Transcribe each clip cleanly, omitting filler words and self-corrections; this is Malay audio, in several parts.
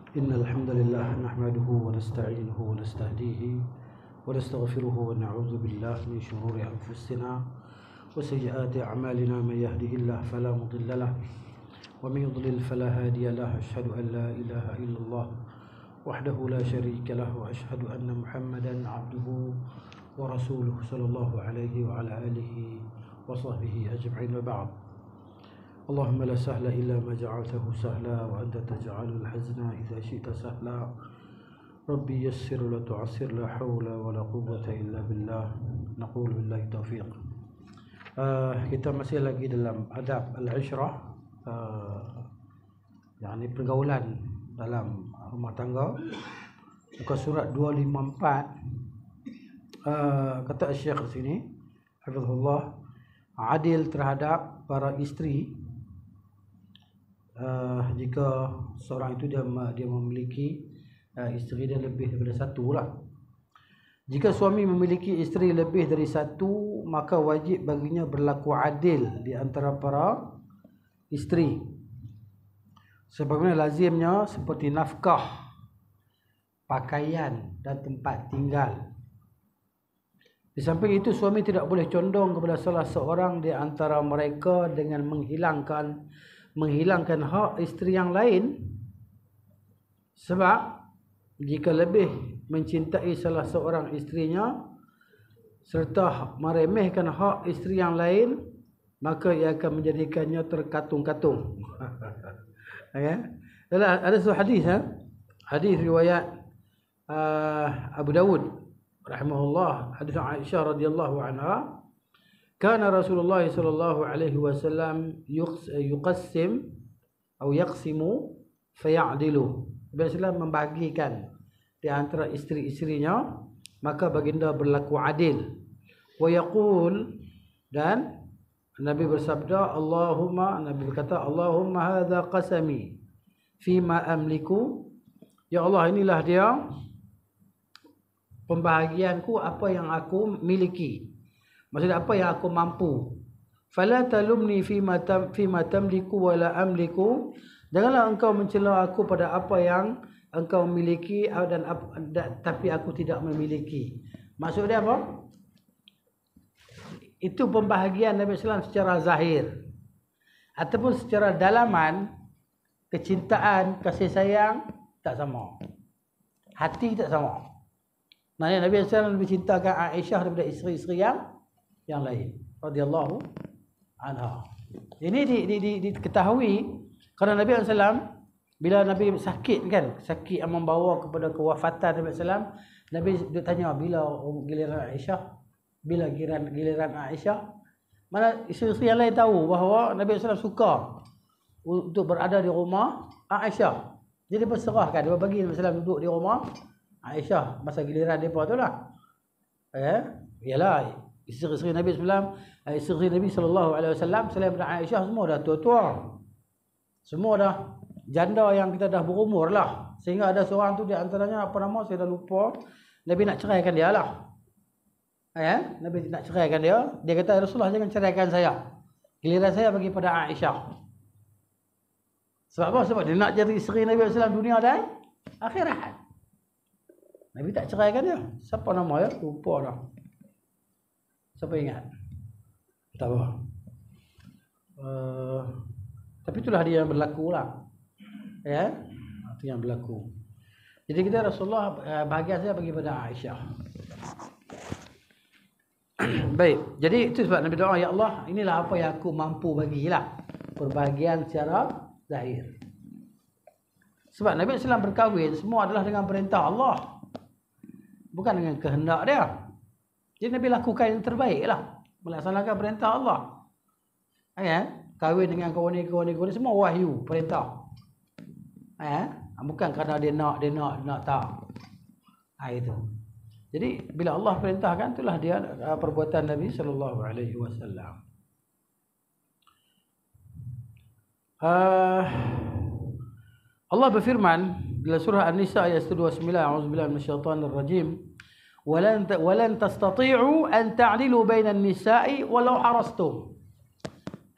إن الحمد لله نحمده ونستعينه ونستهديه ونستغفره ونعوذ بالله من شرور أنفسنا وسيئات أعمالنا. من يهده الله فلا مضل له ومن يضلل فلا هادي له. أشهد أن لا إله إلا الله وحده لا شريك له وأشهد أن محمدا عبده ورسوله صلى الله عليه وعلى آله وصحبه أجمعين. وبعد. اللهم لا سهل إلا ما جعلته سهلا وأنت تجعل الحزن إذا شئت سهلا. ربي يسر ولا تعسر. لا حول ولا قوة إلا بالله. نقول بالله التوفيق. Kita masih lagi dalam adab al-ishrah, yakni pergaulan dalam rumah tangga. Muka surat 254. Kata Syekh di sini, hafizahullah, adil terhadap para isteri. Jika seorang itu dia memiliki isteri dia lebih daripada satu lah. Jika suami memiliki isteri lebih dari satu, maka wajib baginya berlaku adil di antara para isteri, sebagaimana lazimnya seperti nafkah, pakaian dan tempat tinggal. Di samping itu, suami tidak boleh condong kepada salah seorang di antara mereka dengan menghilangkan hak isteri yang lain. Sebab jika lebih mencintai salah seorang isterinya serta meremehkan hak isteri yang lain, maka ia akan menjadikannya terkatung-katung. Ada sebuah hadis, hadis riwayat Abu Dawud rahimahullah, hadis Aisyah radhiyallahu anha, kana Rasulullah sallallahu alaihi wasallam yuqassim atau yaqsimu fayadilu. Nabi sallallahu membagikan di antara isteri-isterinya, maka baginda berlaku adil. Wa yaqul, dan Nabi bersabda, Nabi berkata, Allahumma hadza qasami fima amliku. Ya Allah, inilah dia pembahagianku, apa yang aku miliki. Maksudnya apa yang aku mampu. Fala talumni fima tamliku wala amliku. Janganlah engkau mencela aku pada apa yang engkau miliki tapi aku tidak memiliki. Maksudnya apa? Itu pembahagian Nabi SAW secara zahir. Ataupun secara dalaman, kecintaan, kasih sayang tak sama. Hati tak sama. Maksudnya Nabi SAW lebih cintakan Aisyah daripada isteri-isteri yang lain radhiyallahu anha. Ini diketahui kerana Nabi SAW bila Nabi sakit kan, sakit yang membawa kepada kewafatan Nabi SAW, Nabi dia tanya bila giliran Aisyah, bila giliran Aisyah. Mana isteri yang lain tahu bahawa Nabi SAW suka untuk berada di rumah Aisyah. Jadi berserahkan, dia bagi Nabi SAW duduk di rumah Aisyah masa giliran depa tu lah. Yalah, isteri-isteri Nabi sallallahu alaihi wasallam selain daripada Aisyah semua dah tua-tua. Semua dah janda yang kita dah berumur lah. Sehingga ada seorang tu di antaranya, apa nama saya dah lupa, Nabi nak ceraikan dia lah. Nabi nak ceraikan dia. Dia kata, Rasulullah jangan ceraikan saya. Giliran saya bagi pada Aisyah. Sebab apa? Sebab dia nak jadi isteri Nabi sallallahu dunia dan akhirat. Nabi tak ceraikan dia. Siapa nama dia? Lupa dah. Siapa ingat? Tak apa. Tapi itulah dia yang berlaku lah. Itu yang berlaku. Jadi kita Rasulullah bahagian saya bagi pada Aisyah. Baik. Jadi itu sebab Nabi doa, ya Allah, inilah apa yang aku mampu bagilah. Perbahagian secara zahir. Sebab Nabi SAW berkahwin semua adalah dengan perintah Allah, bukan dengan kehendak dia. Jadi Nabi lakukan yang terbaik lah, melaksanakan perintah Allah. Kahwin dengan kawan ni semua wahyu, perintah. Bukan kerana dia nak tak. Itu. Jadi bila Allah perintahkan, itulah dia perbuatan Nabi sallallahu alaihi wasallam. Allah berfirman dalam surah An-Nisa ayat 129, a'udzubillahi minasyaitonir rajim. Walan tastati'u an ta'dilu bainan nisa'i walau harastum.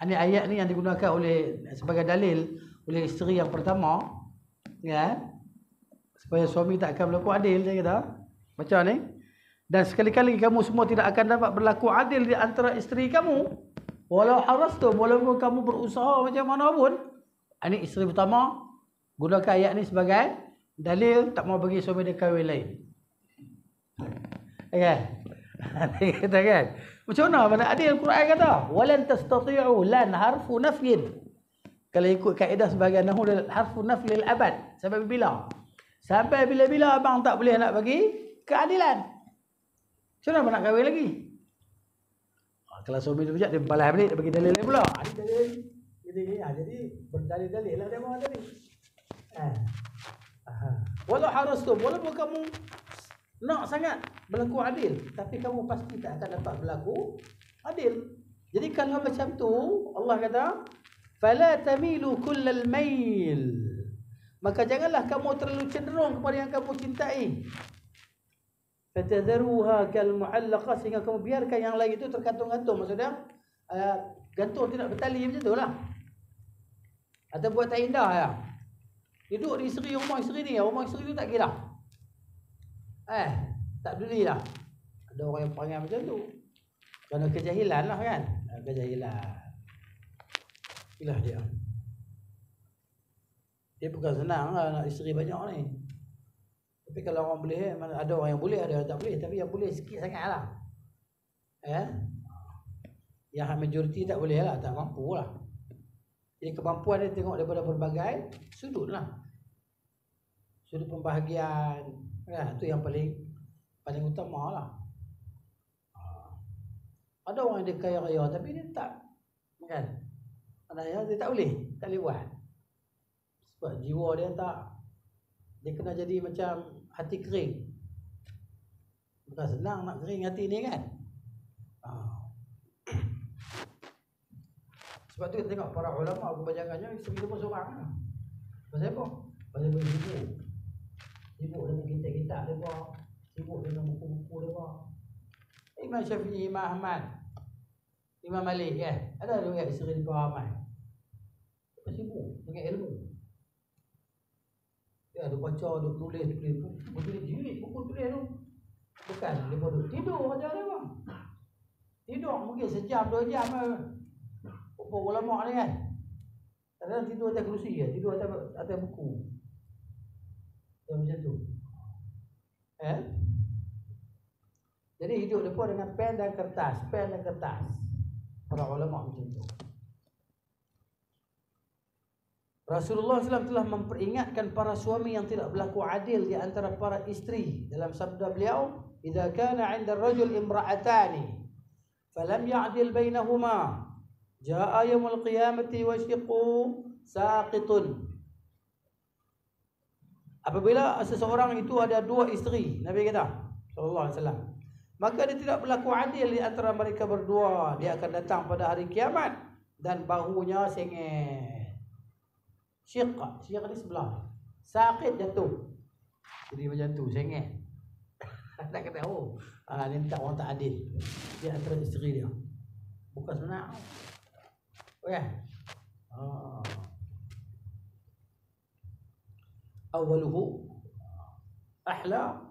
Ini ayat ni yang digunakan oleh sebagai dalil oleh isteri yang pertama, ya, supaya suami tak akan berlaku adil, saya kata. Macam ni. Dan sekali-kali kamu semua tidak akan dapat berlaku adil di antara isteri kamu. Walau harastum, walaupun kamu berusaha macam mana pun. Ini isteri pertama, gunakan ayat ni sebagai dalil tak mau bagi suami dia kahwin lain. Kan? Dia kata kan? Macam mana pada adil Quran kata? Walan tastati'u, lan harfu nafyin. Kalau ikut kaedah sebagai nahu harfu naflil abad. Sampai bila? Sampai bila-bila abang tak boleh nak bagi keadilan. Macam mana nak kahwin lagi? Kalau suami dia bijak, dia balas balik, dia bagi dalil lain pula. Ini dalil. Jadi berdalil-dalil lah dia mahu tadi. Walau harastum, walaupun kamu nak sangat berlaku adil, tapi kamu pasti tak akan dapat berlaku adil. Jadi kalau macam tu, Allah kata, fala tamilu kullal mail. Maka janganlah kamu terlalu cenderung kepada yang kamu cintai. Fatadharuha kal mu'allaqah, sehingga kamu biarkan yang lain itu tergantung-gantung. Maksudnya gantung tidak bertali macam itulah. Atau buat tak indah ya. Duduk di isteri, rumah isteri ni, rumah isteri tu tak kira. Tak peduli lah. Ada orang yang perangai macam tu. Kerana kejahilan lah kan. Kejahilan. Itulah dia. Dia bukan senang lah nak isteri banyak ni. Tapi kalau orang boleh, ada orang yang boleh, ada yang tak boleh. Tapi yang boleh sikit sangat lah. Yang majoriti tak boleh lah, tak mampu lah. Jadi kemampuan dia tengok daripada berbagai sudut lah. Sudut pembahagian, itu yang paling utama lah. Ada orang dia kaya raya tapi dia tak, kan? Dia tak boleh, tak boleh buat. Sebab jiwa dia tak, dia kena jadi macam hati kering. Bukan senang nak kering hati ni kan. Sebab tu kita tengok para ulama kebanyakannya isteri pun seorang lah. Pasal apa? Pasal dia sibuk. Sibuk dengan kitab-kitab dia, sibuk dengan buku-buku dia. Imam Syafi'i, Imam Ahmad, Imam Malik kan. Ada juga isteri dia ramai. Dia sibuk dengan ilmu. Dia ada baca, ada tulis jilid buku tulis tu. Bukan dia duduk tidur aja dia bang. Tidur mungkin sejam 2 jam ulama ni kan. Kadang tidur atas kerusi je, tidur atas buku. Macam tu. Jadi hidup depa dengan pen dan kertas, Para ulama macam tu. Rasulullah SAW telah memperingatkan para suami yang tidak berlaku adil di antara para isteri dalam sabda beliau, "Idza kana 'inda ar-rajul imra'atani falam ya'dil bainahuma, jaa'a yaumul qiyamati wa shiqqu saqitun." Apabila seseorang itu ada 2 isteri, Nabi kata sallallahu alaihi wasallam, maka dia tidak berlaku adil di antara mereka berdua, dia akan datang pada hari kiamat dan bahunya sengit. Syiq ni sebelah, saqit jatuh. Jadi macam tu, sengit. Tak kata ni tak orang tak adil di antara isteri dia. Bukan senang. Awaluhu ahla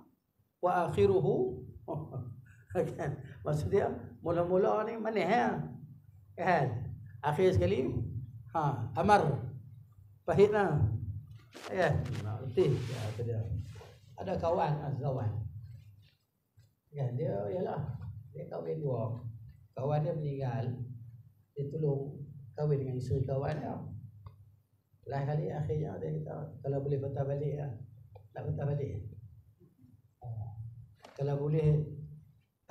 wa akhiruhu kan. Maksud dia mula-mula ni manis kan. Akhir sekali amar, pahit lah. Letih dia. Ada kawan kan, dia kahwin 2. Kawan dia meninggal, dia tolong kahwin dengan isteri kawan dia. Lain kali akhirnya dia kata kalau boleh patah balik lah. Nak patah balik. Kalau boleh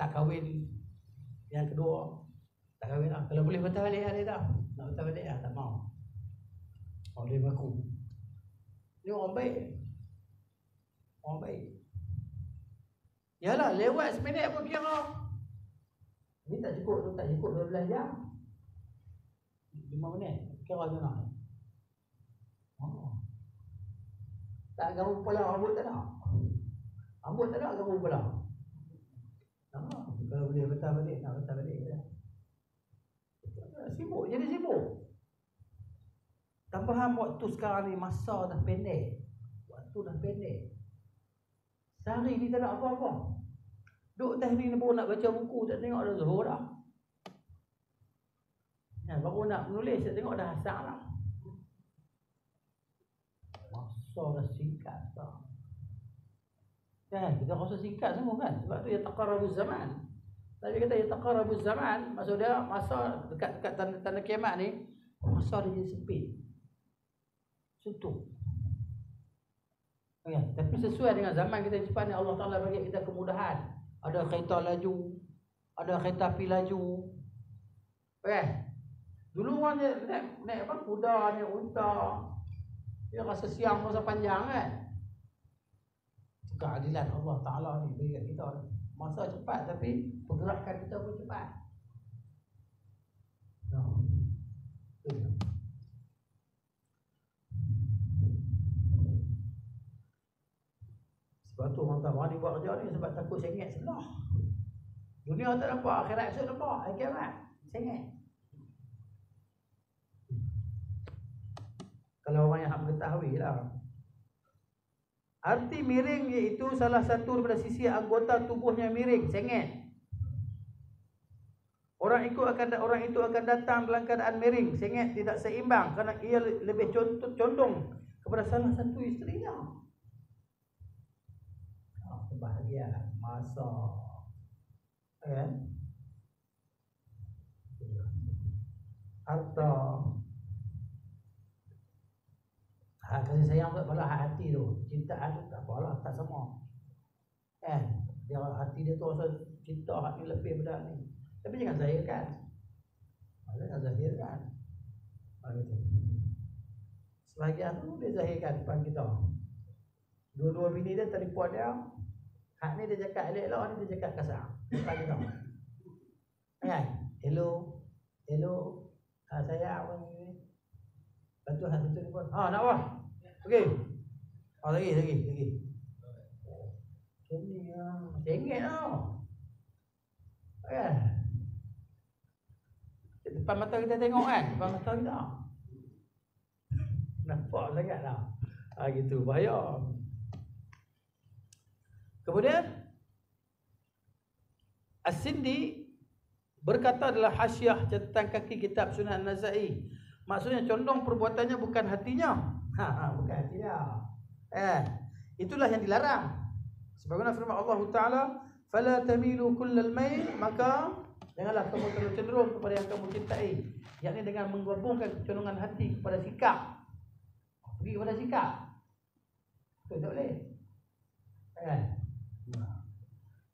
tak kahwin yang kedua, tak kahwin lah. Kalau boleh patah balik lah dia tak. Nak patah balik lah, tak mau. Boleh berlaku. Dia orang baik. Yalah, lewat seminit pun kira. Ni tak cukup 12 jam. 5 minit. Kira macam mana? Tak garu kepala, rambut tak nak. Rambut tak nak, garu kepala. Kalau boleh patah balik, nak patah balik. Sibuk, jadi sibuk. Tambahan waktu sekarang ni, masa dah pendek. Waktu dah pendek. Sehari ni tak ada apa-apa. Duk atas ni baru nak baca buku, tak tengok dah Zuhur dah. Baru nak menulis, tak tengok dah asar lah. Masa dah singkat dah. Kan, kita rasa singkat semua kan. Sebab tu ya taqarrabuz zaman. Tapi kata ya taqarrabuz zaman, maksud dia masa dekat tanda kiamat ni, masa dia jadi sempit. Suntuk. Okay. Tapi sesuai dengan zaman kita cepat ni, Allah Ta'ala bagi kita kemudahan. Ada kereta laju, ada kereta api laju. Dulu orang naik apa? Kuda, naik unta. Dia rasa siang masa panjang kan. Keadilan Allah Ta'ala ni bagi kita masa cepat, tapi pergerakan kita pun cepat. Sebab tu orang tak berani buat kerja ni sebab takut sengit sebelah. Dunia tak nampak, akhirat esok nampak. Hari kiamat, sengit. Kalau orang yang mengetahui lah. Arti miring iaitu salah satu daripada sisi anggota tubuhnya miring, sengit. Orang itu akan datang dalam keadaan miring, sengit, tidak seimbang kerana ia lebih condong kepada salah satu isterinya. Kebahagiaan masa kan, harta, kasih sayang tak apalah, hati tu, cintaan tu tak apalah, tak sama kan. Dia hati dia tu rasa cinta hati lebih pada ni, tapi jangan zahirkan. Jangan zahirkan. Sebahagian tu dia zahirkan depan kita. Dua-dua bini dia telefon dia, hak ni dia cakap elok-elok, ni dia cakap kasar. Depan kita. Kan? Hello. Saya apa ni? Lepas tu hak tu telefon. Nak apa? Okey. Lagi. Ini sengit tau. Kan? Depan mata kita tengok kan? Depan mata kita. Nampak sangat lah. Gitu, bahaya. Kemudian As-Sindi berkata adalah hasyiah catatan kaki kitab Sunan An-Nasa'i. Maksudnya condong perbuatannya bukan hatinya. Bukan hatinya. Itulah yang dilarang. Sebagaimana firman Allah Ta'ala, "Fala tamilu kullal mail", maka janganlah kamu terlalu cenderung kepada yang kamu cintai. Yakni dengan menggabungkan condongan hati kepada sikap. Pergi kepada sikap. Itu tak boleh.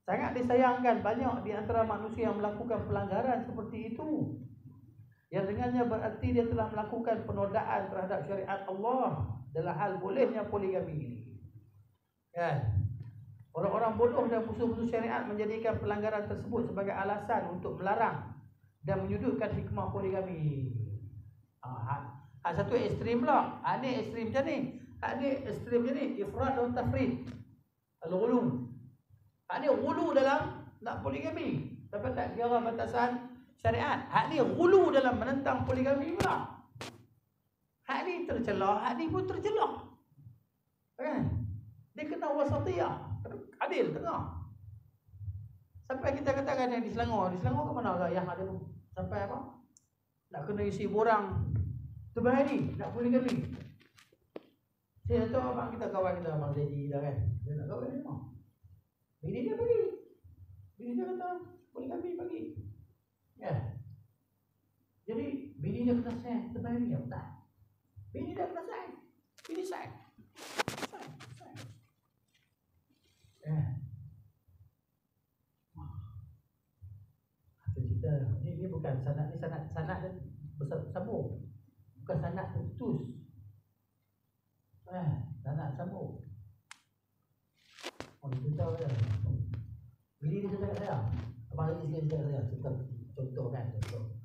Sangat disayangkan banyak di antara manusia yang melakukan pelanggaran seperti itu, yang dengannya berarti dia telah melakukan penodaan terhadap syariat Allah dalam hal bolehnya poligami ini. Orang-orang bodoh dan musuh-musuh syariat menjadikan pelanggaran tersebut sebagai alasan untuk melarang dan menyudutkan hikmah poligami. Satu ekstrim pula. Ini ekstrim macam ni. Ini ekstrim macam ni, ifrat dan tafrid, al-ghulu. Ini ghulu dalam nak poligami, tapi tak kira batasan syariat. Hak ni ghulu dalam menentang poligami pula. Hak ni tercelah, hak ni pun tercelah. Dia kena wasatiyah, adil tengah. Sampai kita katakan yang di Selangor ke mana lah yang ada sampai apa? Nak kena isi borang terbahari, nak poligami. Saya tahu abang kita, kawan kita, Abang Zaidi dah kan. Dia nak kahwin memang. Bini dia bagi. Bini dia kata poligami bagi. Jadi bini dia kena sign terbahari ya tak? Bini dia kena sign. Bini sign. Kita ini bukan sanad, ni sanad bersambung. Bukan sanad putus. Sanad sambung. Dia tahu dia. Bini dia cakap saya. Abang lagi sikit cakap saya. Contoh kan, contoh.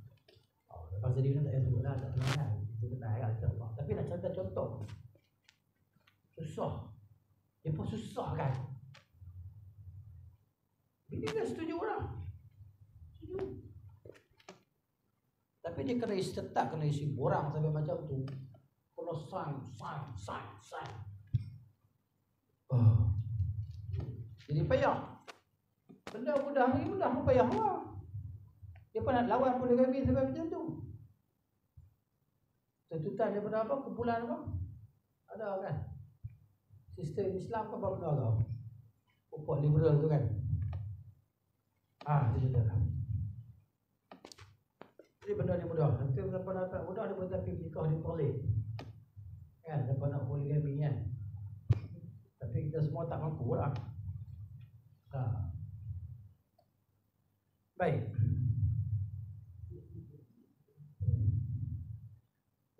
Lepas tadi kan tak payah sebut lah, tak pernah kan. Kita kena ayat contoh. Tapi nak cerita contoh. Susah. Dia pun susah kan. Bini dia setuju orang. Setuju. Tapi dia kena isi tetap, kena isi borang sampai macam tu. Kena sign. Jadi payah. Benda mudah ni mudah pun payah lah. Dia pun nak lawan poligami sampai macam tu. Tuntutan daripada apa? Kumpulan apa? Ada kan? Sistem Islam apa benda tau? Pokok liberal tu kan? Dia betul kan? Jadi benda ni mudah. Nanti berapa nak mudah dia pun tapi nikah dia boleh. Kan? Dapat nak poligami kan? Tapi kita semua tak mampu lah. Baik.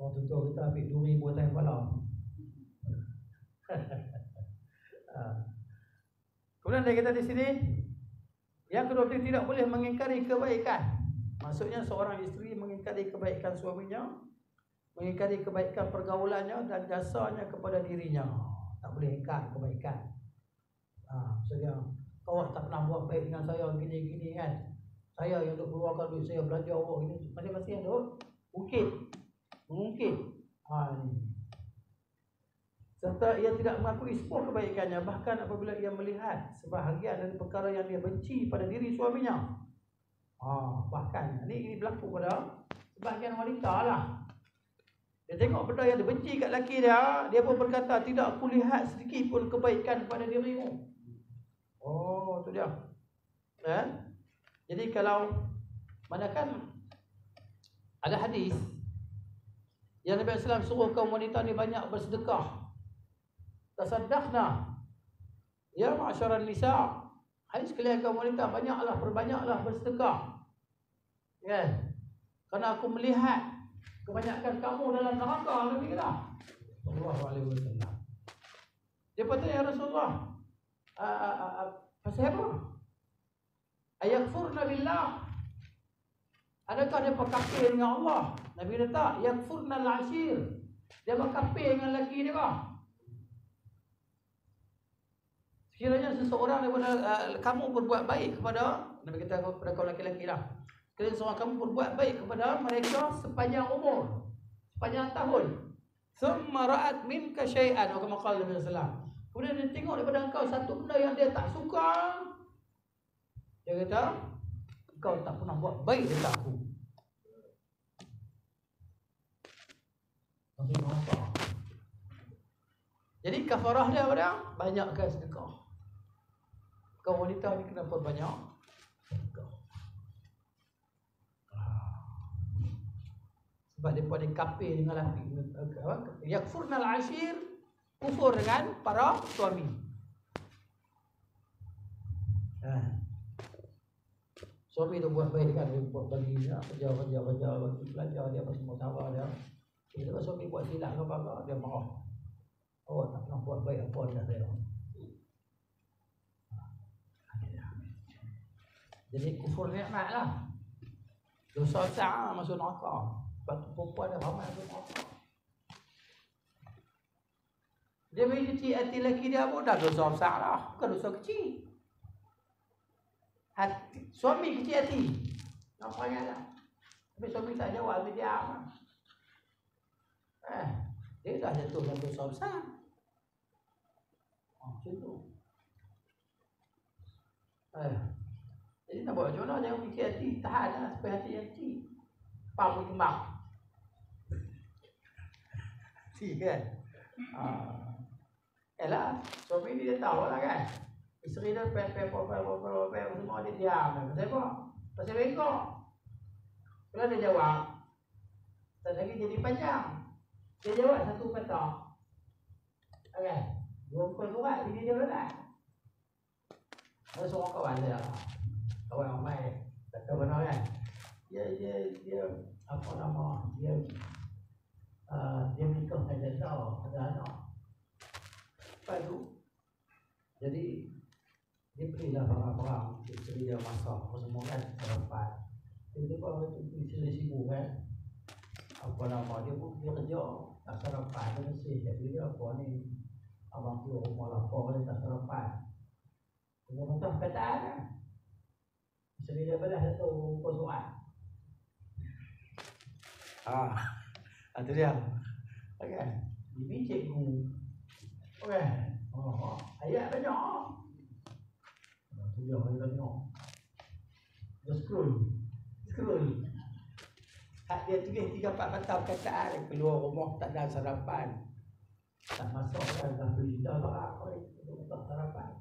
Orang tutur kita ambil duri buatan kepala. Kemudian dia kata di sini, yang kedua, tidak boleh mengingkari kebaikan. Maksudnya seorang isteri mengingkari kebaikan suaminya, mengingkari kebaikan pergaulannya dan jasanya kepada dirinya. Tak boleh ingkar kebaikan. Maksudnya kau tak pernah buat baik dengan saya gini-gini kan. Saya yang duk keluarkan duit saya belanja awak ini masing-masing duk mengungkit. Serta ia tidak mengakui semua kebaikannya, bahkan apabila ia melihat sebahagian dari perkara yang dia benci pada diri suaminya. Bahkan ini berlaku pada sebahagian wanita lah. Dia tengok benda yang dia benci kat lelaki dia, dia pun berkata, tidak aku lihat sedikit pun kebaikan pada dirimu. Tu dia. Jadi kalau manakan ada hadis yang Nabi SAW suruh kaum wanita ni banyak bersedekah. Tasaddaqna ya ma'syaral nisa. Hai sekalian kaum wanita, perbanyaklah bersedekah. Kan? Karena aku melihat kebanyakan kamu dalam neraka. Nabi kata sallallahu alaihi wasallam. Dia kata, ya Rasulullah, pasal apa? Ayakfurna billah. Adakah dia kafir dengan Allah? Nabi kata, yakfurna al-ashir. Dia kafir dengan lelaki dia kah? Sekiranya seseorang daripada kamu berbuat baik kepada, Nabi kata kepada kaum lelaki-lelaki lah, sekiranya seorang kamu berbuat baik kepada mereka sepanjang umur, sepanjang tahun, thumma ra'at minka syai'an, wa kama qala Nabi sallallahu alaihi wasallam, kemudian dia tengok daripada engkau satu benda yang dia tak suka, dia kata, kau tak pernah buat baik dekat aku. Jadi kafarah dia apa dia? Banyakkan sedekah. Kaum wanita ni kenapa banyak sedekah? Sebab mereka ni kafir dengan lelaki. Yakfurnal ashir, kufur dengan para suami. Suami tu buat baik kan, dia buat bagi dia kerja, bagi belajar dia apa semua sabar dia. Kalau suami buat silap ke apa, dia marah. Tak pernah buat baik apa dah saya. Jadi kufur nikmat lah. Dosa besar masuk neraka. Sebab tu perempuan dah ramai masuk neraka. Dia bagi kecil hati lelaki dia pun dah dosa besar lah. Bukan dosa kecil. Suami kecil hati. Nampaknya lah. Tapi suami tak jawab, dia diam. Dia dah jatuh dalam dosa besar. Macam tu. Jadi nak buat macam mana? Jangan fikir hati, tahan lah supaya hati yang kecil. Pam pun kembang. Hati kan? Yalah, suami ni dia tahu lah kan. Isteri dia semua dia diam. Pasal apa? Pasal bengkok. Kalau dia jawab, tak lagi jadi panjang. Dia jawab satu kata. Okay. Dua surat bini dia berat. Ada seorang kawan dia, kawan ramai, tak tahu mana kan. Dia apa nama? Dia nikah dengan janda, ada anak. Lepas tu, jadi dia belilah barang-barang isteri dia masak apa semua kan, sarapan. Tiba-tiba isteri sibuk kan. Apa nama dia pun dia kerja, tak sarapan, dia mesti dia apa ni. Abang keluar rumah lapar dia tak sarapan. Dia kata perkataan kan. Isteri dia belah satu surat. Itu dia. Okay. Bibi cikgu. Okay. Ayat banyak. Dia tengok. Dia scroll. Hak dia tulis 3-4 kata perkataan, keluar rumah tak ada sarapan. Tak masuk kan, dah beli dah lah. Tak sarapan.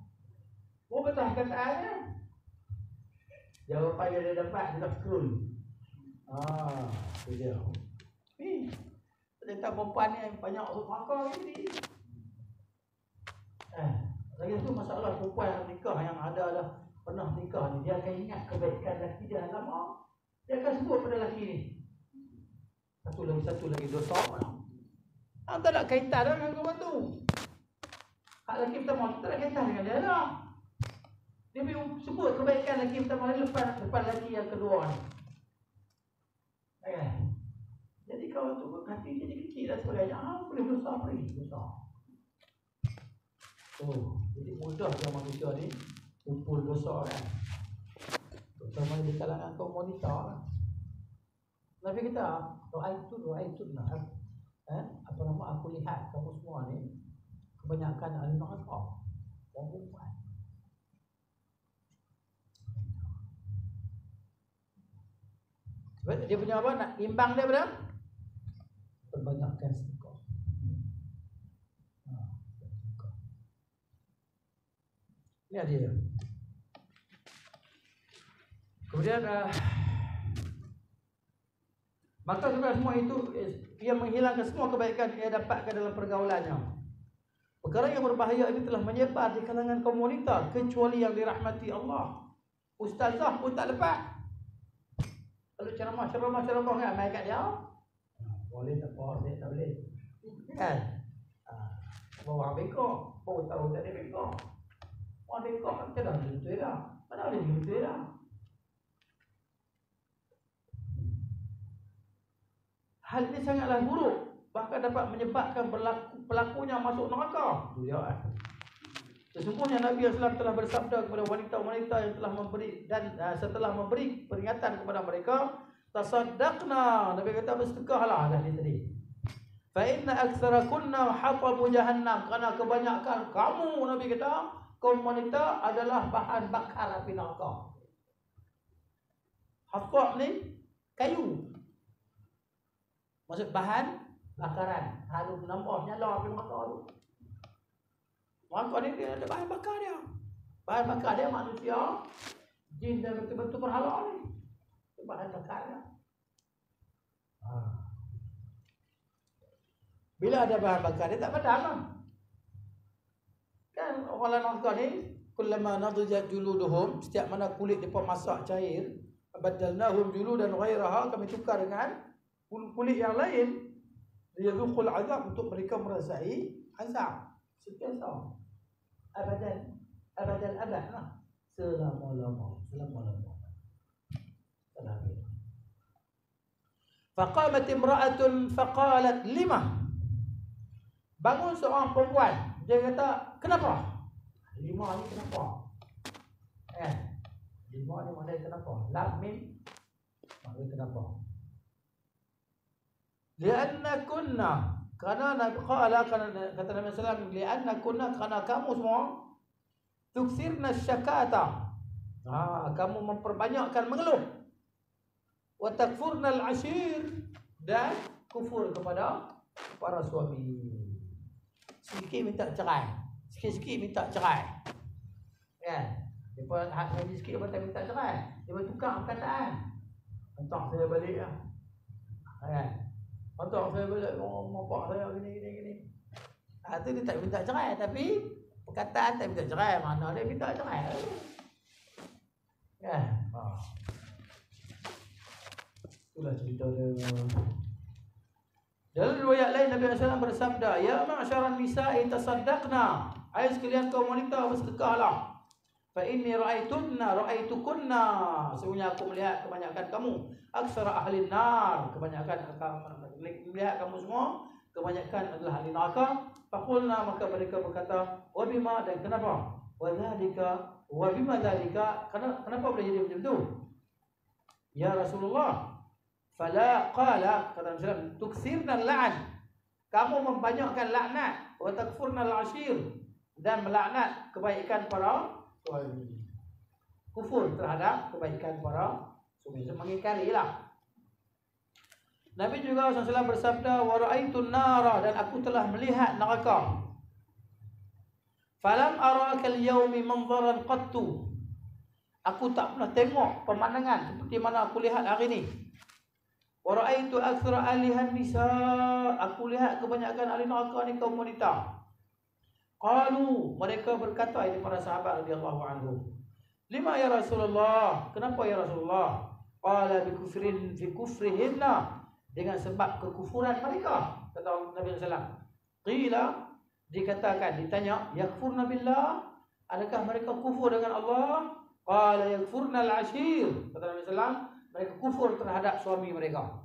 Oh betul perkataannya. Jawapan yang dia dapat, dia tak scroll. Itu dia. Ternyata perempuan ni banyak makar ni. Lagi tu masalah perempuan yang nikah, yang ada dah pernah nikah ni, dia akan ingat kebaikan lelaki dia lama. Dia akan sebut pada lelaki ni. Satu lagi dosa. Tak ada kaitan dengan kawan tu. Hak lelaki pertama tak ada kaitan dengan dia lah. Dia sebut kebaikan lelaki pertama ni lepas lelaki yang kedua ni. Jadi kawan tu hati jadi kecil dan sebagainya. Boleh dosa. Jadi mudah dia manusia ni kumpul dosa kan. Terutama di kalangan kaum wanita lah. Nabi kata, doa itu lah. Aku lihat kamu semua ni kebanyakan ahli neraka. Orang perempuan. Dia punya apa? Nak imbang dia berapa? Kebanyakan sedekah. Ini dia. Kemudian maka semua itu ia menghilangkan semua kebaikan ia dapatkan dalam pergaulannya. Perkara yang berbahaya ini telah menyebar di kalangan kaum wanita kecuali yang dirahmati Allah. Ustazah pun tak lepas. Kalau ceramah kan mai kat dia. Boleh tak boleh. Kan? Bawa bengkok, bawa tahu tak ada bengkok. Orang bengkok kan tak ada betul dah. Mana ada betul dah. Hal ini sangatlah buruk, bahkan dapat menyebabkan pelakunya masuk neraka. Sesungguhnya Nabi SAW telah bersabda kepada wanita-wanita yang telah memberi dan setelah memberi peringatan kepada mereka, tasaddaqna. Nabi kata bersedekahlah dah tadi. Fa inna aktsarakunna hatabu jahannam. Kerana kebanyakan kamu, Nabi kata, kaum wanita adalah bahan bakar api neraka. Hatab ni kayu. Maksud bahan bakaran. Harum nampak nyala api neraka tu. Neraka ni dia ada bahan bakar dia. Bahan bakar dia manusia, jin dan betul-betul berhala ni. Itu bahan bakar dia. Bila ada bahan bakar dia tak padam lah. Kan orang neraka ni, kullama nadijat juluduhum, setiap mana kulit depa masak cair, badalnahum juludan ghairaha, kami tukar dengan kulit yang lain, liyadhuqul azab, untuk mereka merasai azab sentiasa abadan lah, selama-lama. Faqamat imra'atun faqalat lima. Bangun seorang perempuan, dia kata, kenapa? Lima ni kenapa? Lima ni maknanya kenapa? Lam mim maknanya kenapa? Lianna kunna, kerana kata Nabi SAW, lianna kunna, kerana kamu semua, tuksirna syakata, kamu memperbanyakkan mengeluh, wa takfurna al-ashir, dan kufur kepada para suami. Sikit minta cerai, sikit-sikit minta cerai. Kan? Depa hak ngaji sikit apa tak minta cerai. Dia bertukar perkataan. Hantar saya balik lah. Kan? Hantar saya balik, bapak saya gini. Itu dia tak minta cerai, tapi perkataan tak minta cerai. Mana dia minta cerai? Kan? Itulah cerita dia. Dalam riwayat lain Nabi SAW bersabda, ya ma'syaran nisa'i tasaddaqna, hai sekalian kaum wanita bersedekahlah. Fa inni ra'aitukunna, sesungguhnya aku melihat kebanyakan kamu, aksara ahli nar, kebanyakan melihat kamu semua kebanyakan adalah ahli neraka. Faqulna, maka mereka berkata, wa bima, dan kenapa? Wa dzalika, wa bima dzalika, kenapa boleh jadi macam tu? Ya Rasulullah, fala qala, kata Rasulullah, tuksirna al-la'an, kamu membanyakkan laknat, wa takfurna al-ashir, dan melaknat kebaikan para suami. kufur terhadap kebaikan para suami. Mengingkarilah. Nabi juga SAW bersabda, wa ra'aitun nara, dan aku telah melihat neraka. Falam araka al-yawmi manzaran qattu. Aku tak pernah tengok pemandangan seperti mana aku lihat hari ini. Wa ra'aitu aktsara ahlihan nisa. Aku lihat kebanyakan ahli neraka ni kaum wanita. Qalu, mereka berkata, ini para sahabat radhiyallahu anhum, lima ya Rasulullah, kenapa ya Rasulullah? Qala bi kufrin fi kufrihinna, dengan sebab kekufuran mereka, kata Nabi sallallahu alaihi wasallam. Qila, dikatakan, ditanya, yakfurna billah, adakah mereka kufur dengan Allah? Qala yakfurna al-ashir, kata Nabi sallallahu alaihi wasallam, mereka kufur terhadap suami mereka,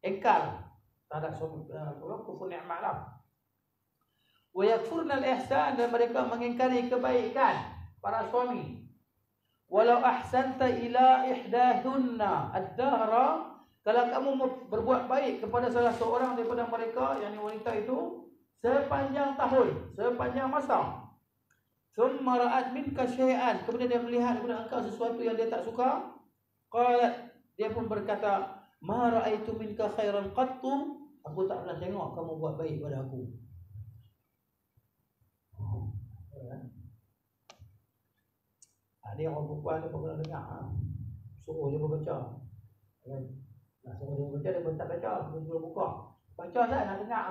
ingkar terhadap suami, kufur nikmat lah. Wa yakfurna al-ihsan, dan mereka mengingkari kebaikan para suami. Walau ahsanta ila ihdahunna ad-dahra, kalau kamu berbuat baik kepada salah seorang daripada mereka, yang wanita itu, sepanjang tahun, sepanjang masa, thumma ra'at minka syai'an, kemudian dia melihat kepada engkau sesuatu yang dia tak suka, qalat, dia pun berkata, ma ra'aitu minka khairan qattu, aku tak pernah tengok kamu buat baik pada aku. Dia orang perempuan dia pun kena dengar, suruh dia membaca. Nak suruh dia membaca, dia pun tak baca, dia suruh buka. Baca tak nak dengar,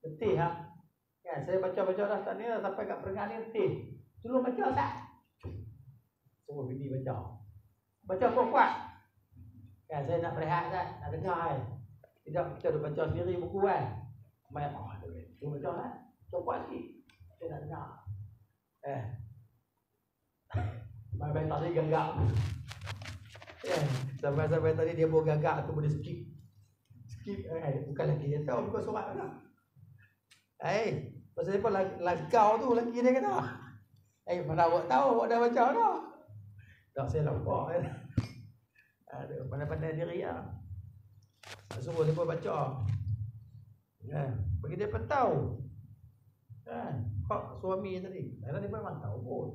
letih ha. Kan, saya baca-baca dah tak ni dah, sampai kat perengah ni letih. Suruh baca tak? Suruh bini baca. Baca kuat-kuat. Kan, saya nak berehat kan, nak dengar kan. Tidak, kita dah baca sendiri buku kan. Main dia baca kan. Cuba sikit. Saya nak dengar. Sampai tadi gagak. Sampai tadi dia bawa gagak, aku boleh skip. Bukan lagi dia tahu bukan surat mana. Pasal apa lagau tu lagi dia kata. Mana awak tahu awak dah baca dah. Tak, saya lupa. Aduh, pandai-pandai diri lah. Suruh dia pun baca. Bagi dia pun tahu. Hak suami tadi. Kadang dia memang tahu pun.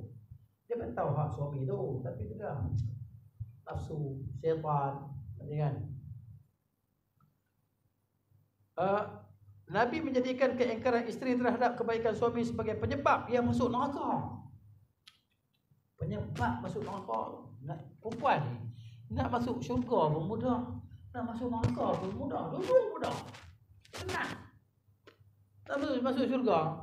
Dia pun tahu hak suami tu, tapi tu dah nafsu, syaitan, kan? Nabi menjadikan keingkaran isteri terhadap kebaikan suami sebagai penyebab ia masuk neraka. Penyebab masuk neraka. Perempuan ni nak masuk syurga pun mudah, nak masuk neraka pun mudah, dua-dua mudah. Senang. Tak masuk syurga,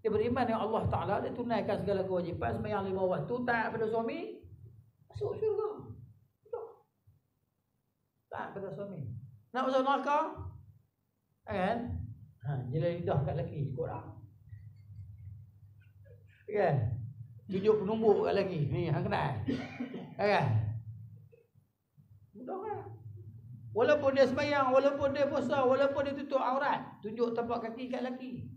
dia beriman dengan Allah Ta'ala, dia tunaikan segala kewajipan, sembahyang 5 waktu, taat pada suami, masuk syurga. Taat pada suami. Nak masuk neraka, kan? Jela lidah kat lelaki, cukup lah. Kan? Tunjuk penumbuk kat lelaki, ni hang kenal. Kan? Mudah kan? Walaupun dia sembahyang, walaupun dia puasa, walaupun dia tutup aurat, tunjuk tapak kaki kat lelaki.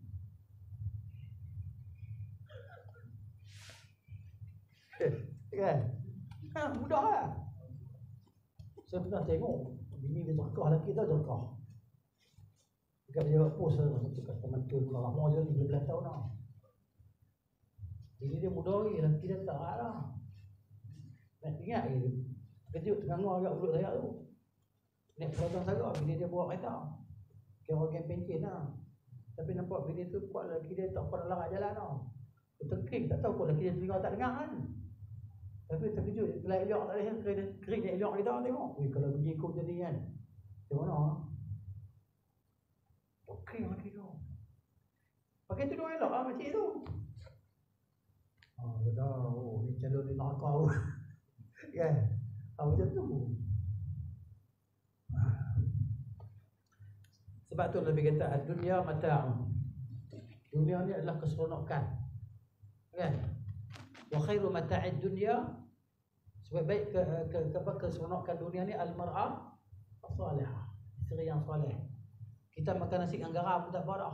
Kan? Mudah lah. Saya pernah tengok bini dia terkah, lelaki tu terkah. Dekat dia buat post lah, dekat teman tu lama je, 13 tahun lah. Bini dia muda lagi, lelaki dia tak lah. Nak ingat lagi, kejut tengah agak mulut saya tu. Naik pelatang saya, bini dia bawa kereta. Kira orang pencin lah. Tapi nampak bini tu buat lelaki dia tak pernah larat jalan lah. Dia terkering, tak tahu pun lelaki dia dengar tak dengar kan. Tapi terkejut, kelak elok tak ada, kering dia elok kita tengok. Kalau pergi ikut jadi kan, macam mana? Terkering lagi tu. Pakai tudung elok lah makcik tu. Dia tahu, ni calon dia nak kau. Kan? Macam tu. Sebab tu Nabi kata, dunia mata'un. Dunia ni adalah keseronokan. Kan? Wa khairu mata'id dunia, sebaik keseronokan dunia ni al-mar'ah as-salihah, isteri yang soleh. Kita makan nasi dengan garam pun tak apa dah,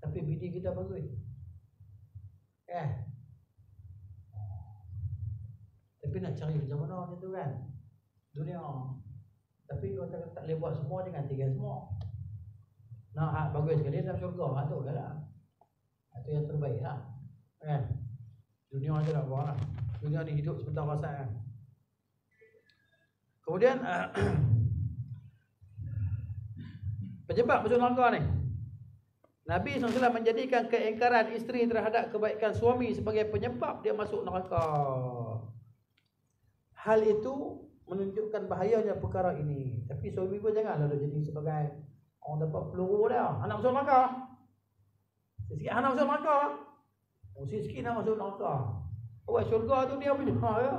tapi bini kita bagus. Tapi nak cari macam mana macam tu kan, dunia. Tapi kalau tak boleh buat semua, jangan tinggal semua. Nak bagus sekali dalam syurga, tu lah. Itu yang terbaik lah. Kan? Dunia aja tak apa lah. Dunia ni hidup sebentar masa kan. Kemudian penyebab masuk neraka ni, Nabi SAW menjadikan keingkaran isteri terhadap kebaikan suami sebagai penyebab dia masuk neraka. Hal itu menunjukkan bahayanya perkara ini. Tapi suami pun janganlah dah jadi sebagai orang dapat peluru dah. Anak masuk neraka. Sikit anak masuk neraka. Sikit nak masuk neraka. Awak syurga tu dia punya ya.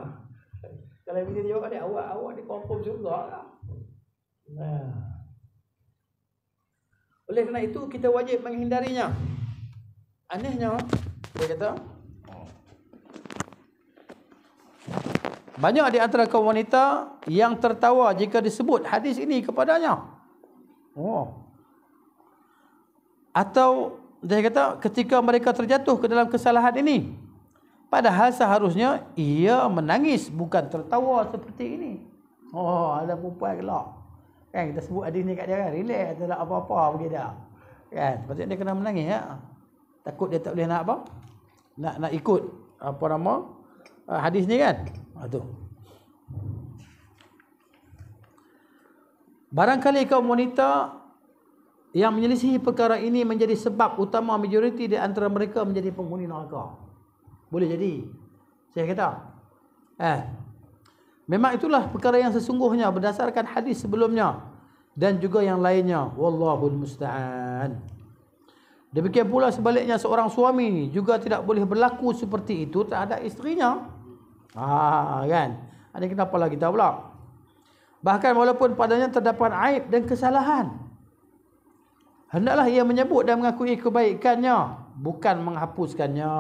Kalau bila dia jawab dia, awak dia confirm syurga lah. Nah. Oleh kerana itu kita wajib menghindarinya. Anehnya dia kata, banyak di antara kaum wanita yang tertawa jika disebut hadis ini kepadanya. Atau dia kata ketika mereka terjatuh ke dalam kesalahan ini, padahal seharusnya ia menangis bukan tertawa seperti ini. Ada perempuan gelak. Kan kita sebut hadis ni kat dia kan, relax, tak ada apa-apa bagi dia. Kan, patutnya dia kena menangis ya. Takut dia tak boleh nak apa? Nak ikut apa nama hadis ni kan. Tu. Barangkali kaum wanita yang menyelisihi perkara ini menjadi sebab utama majoriti di antara mereka menjadi penghuni neraka. Boleh jadi. Saya kata. Memang itulah perkara yang sesungguhnya berdasarkan hadis sebelumnya dan juga yang lainnya. Wallahul musta'an. Demikian pula sebaliknya seorang suami juga tidak boleh berlaku seperti itu terhadap isterinya. Kan? Ada kenapa lagi kita pula? Bahkan walaupun padanya terdapat aib dan kesalahan, hendaklah ia menyebut dan mengakui kebaikannya, bukan menghapuskannya.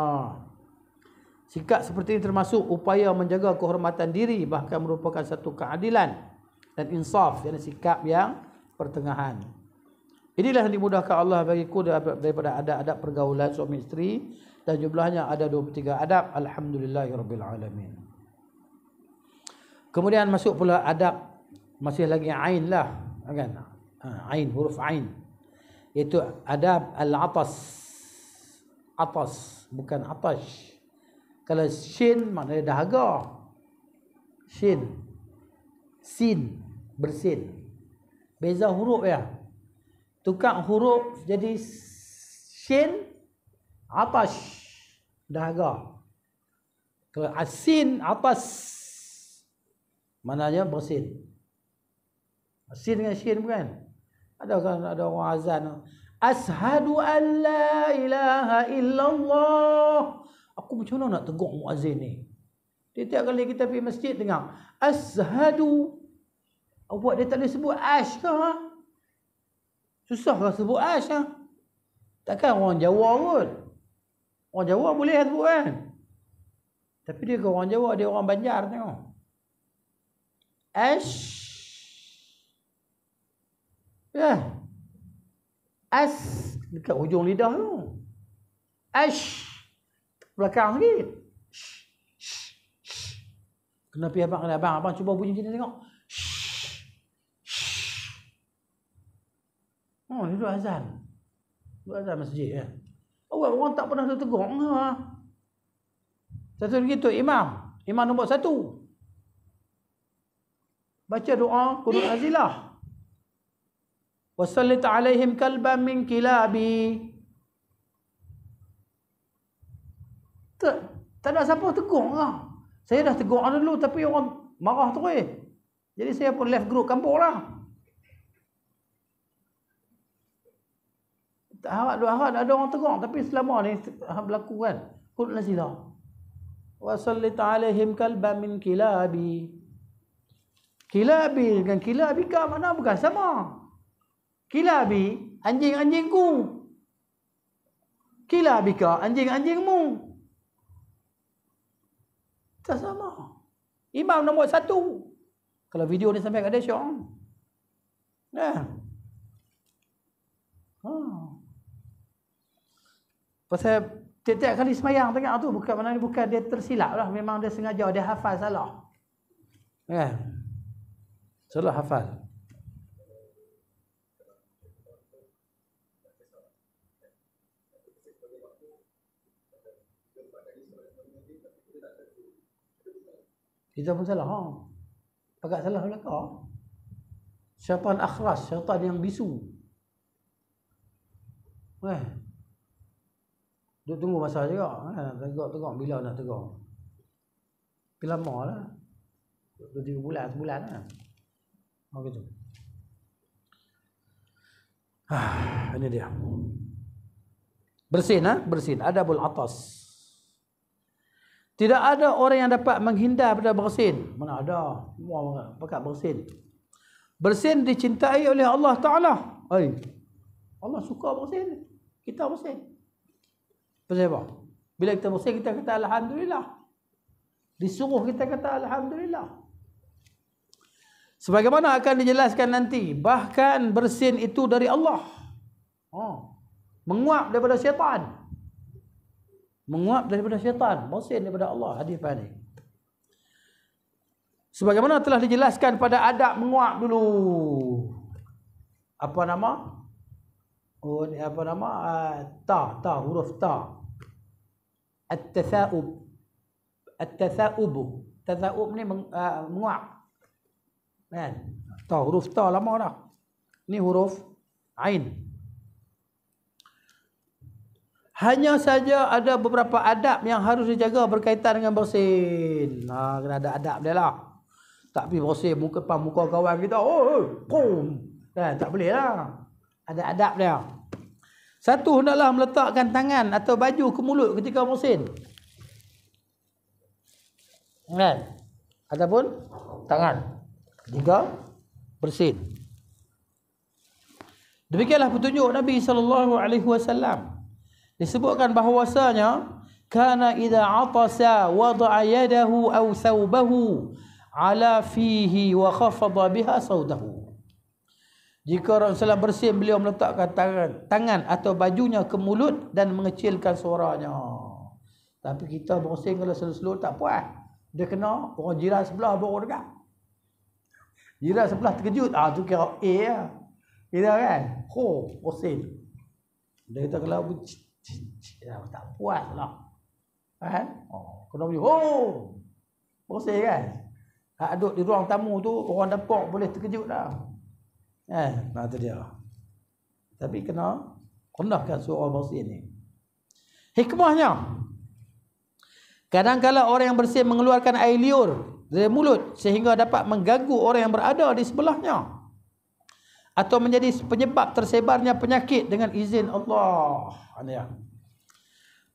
Sikap seperti ini termasuk upaya menjaga kehormatan diri, bahkan merupakan satu keadilan dan insaf, dan sikap yang pertengahan. Inilah yang dimudahkan Allah bagiku daripada adab-adab pergaulan suami isteri, dan jumlahnya ada 23 adab. Alhamdulillahirabbil alamin. Kemudian masuk pula adab, masih lagi ain lah kan, ain, huruf ain, iaitu adab al-atas. Atas bukan atash. Kalau shin maknanya dahaga. Shin, sin, bersin. Beza huruf ya. Tukar huruf jadi shin, atash, dahaga. Kalau asin, atas, maknanya bersin. Sin dengan shin bukan? Ada orang azan, ashadu an la ilaha illallah. Aku macam mana nak tegur muazzin ni? Tiap kali kita pergi masjid dengar ashadu. Awak dia tak boleh sebut ash ke? Susah lah sebut ash lah. Takkan orang Jawa kot. Orang Jawa boleh sebut kan? Tapi dia ke orang Jawa, dia orang Banjar tengok. Ash. Ya. As dekat hujung lidah tu. Ash. Belakang sikit. Kenapa abang cuba bunyi kita tengok. Ni dua azan. Dua azan masjid ya. Orang tak pernah tertegur. Satu begitu imam nombor 1. Baca doa qunut nazilah. Wasallit alaihim kalban min kilabi. Tak ada siapa tegur lah. Saya dah tegur dulu tapi orang marah terus. Jadi saya pun left group kampung lah. Harap ada orang tegur, tapi selama ni berlaku kan. Qul nazilah. Wa sallit alaihim kalban min kilabi. Kilabi dengan kilabika mana bukan sama. Kilabi anjing-anjingku. Kilabika anjing-anjingmu. Tak sama. Imam nombor 1. Kalau video ni sampai kat dia syok. Pasal tiap-tiap kali semayang tengok tu bukan mana ni, bukan dia tersilap lah, memang dia sengaja, dia hafal salah. Salah hafal. Kita pun salah. Pakat salah belaka. Syaitan akhras, syaitan yang bisu. Duk tunggu masa juga. Tengok bila nak tegur. Tapi lama lah. 2-3 bulan, sebulan lah. Gitu. Ini dia. Bersin, bersin. Adabul atas. Tidak ada orang yang dapat menghindar pada bersin. Mana ada? Semua pakat bersin. Bersin dicintai oleh Allah Ta'ala. Allah suka bersin. Kita bersin. Pasal apa? Bila kita bersin, kita kata Alhamdulillah. Disuruh kita kata Alhamdulillah. Sebagaimana akan dijelaskan nanti, bahkan bersin itu dari Allah. Menguap daripada syaitan. Menguap daripada syaitan, bersin daripada Allah. Hadis ni. Sebagaimana telah dijelaskan pada adab menguap dulu. Apa nama? Ta, huruf ta. At-tatha'ub. At-tatha'ub. Tatha'ub ni menguap. Kan? Ta, huruf ta lama dah. Ni huruf ain. Hanya saja ada beberapa adab yang harus dijaga berkaitan dengan bersin. Kena ada adab dia lah. Tak pergi bersin muka kawan kita. Tak boleh lah. Ada adab dia. Satu, hendaklah meletakkan tangan atau baju ke mulut ketika bersin. Kan? Ataupun tangan ketika bersin. Demikianlah petunjuk Nabi SAW. Disebutkan bahawasanya kana idza atasa wada'a yadahu aw thawbahu ala fihi wa khafada biha sawdahu. Jika Rasulullah bersin, beliau meletakkan tangan atau bajunya ke mulut dan mengecilkan suaranya. Tapi kita bersin kalau slow-slow tak puas. Dia kena orang jiran sebelah baru dekat. Jiran sebelah terkejut, tu kira lah. Kira kan? Bersin. Dia kata kalau tak puas lah. Kan? Kena pergi. Bersih kan? Hak duduk di ruang tamu tu, orang dapat boleh terkejut dah. Itu dia. Tapi kena rendahkan suara bersih ni. Hikmahnya, kadang-kala orang yang bersih mengeluarkan air liur dari mulut sehingga dapat mengganggu orang yang berada di sebelahnya, atau menjadi penyebab tersebarnya penyakit dengan izin Allah.